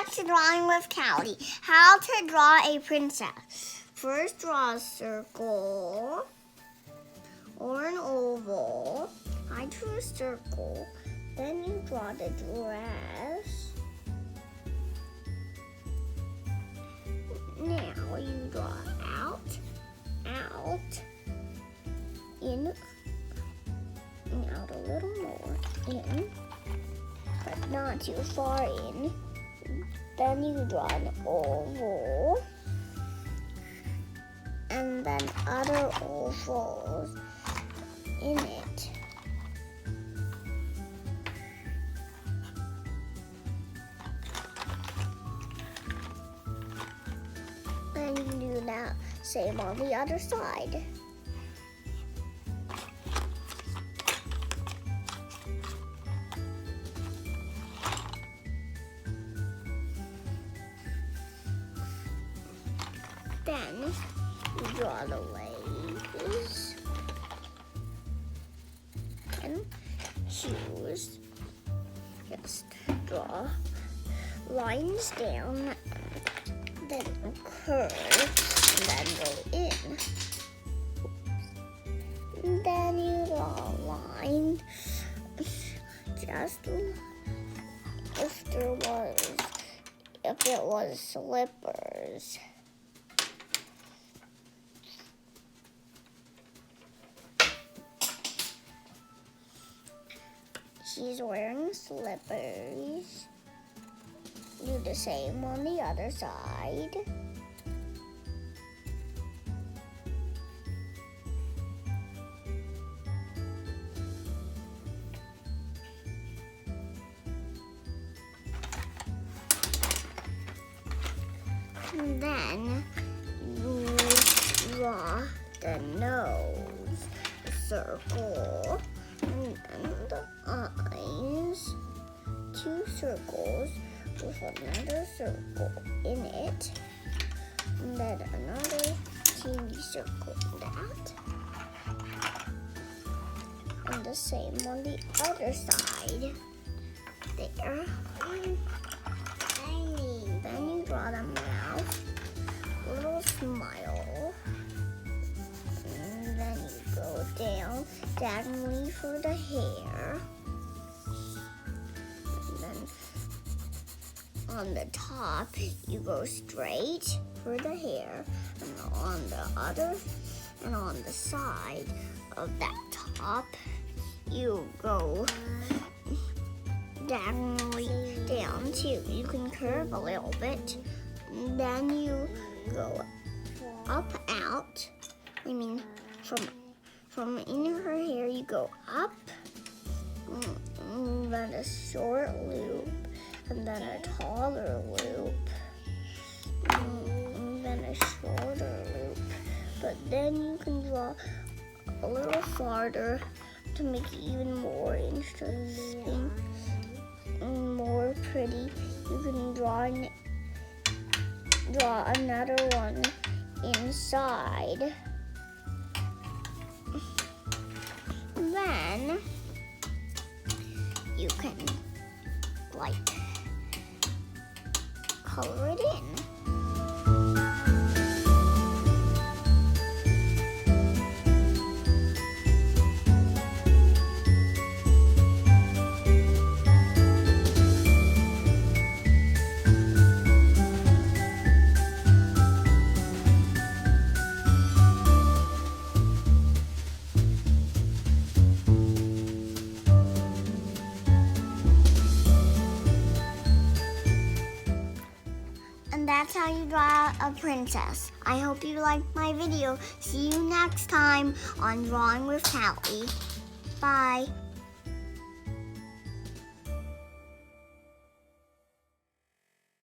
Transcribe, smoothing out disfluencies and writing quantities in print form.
back to Drawing with Callie. How to draw a princess. First, draw a circle or an oval. I drew a circle. Then you draw the dress. Now you draw out, in, and out a little more, in, but not too far in. Then you draw an oval, and then other ovals in it. Then you do that same on the other side. Then you draw the legs and shoes. Just draw lines down, then curve, and then go in. And then you draw a line. Just if it was slippers. She's wearing slippers. Do the same on the other side. And then you draw the nose, the circle, and then the eyes, two circles with another circle in it, and then another teeny circle in that, and the same on the other side. There. Then you draw the mouth, a little smile, and then you go down diagonally for the hair, and then on the top you go straight for the hair, and on the side of that top you go diagonally down too. You can curve a little bit. And then you go up, out. I mean, from in her hair, you go up, and then a short loop, and then a taller loop, and then a shorter loop. But then you can draw a little farther to make it even more interesting and more pretty. You can draw another one inside. Then you can color it in. And that's how you draw a princess. I hope you liked my video. See you next time on Drawing with Callie. Bye.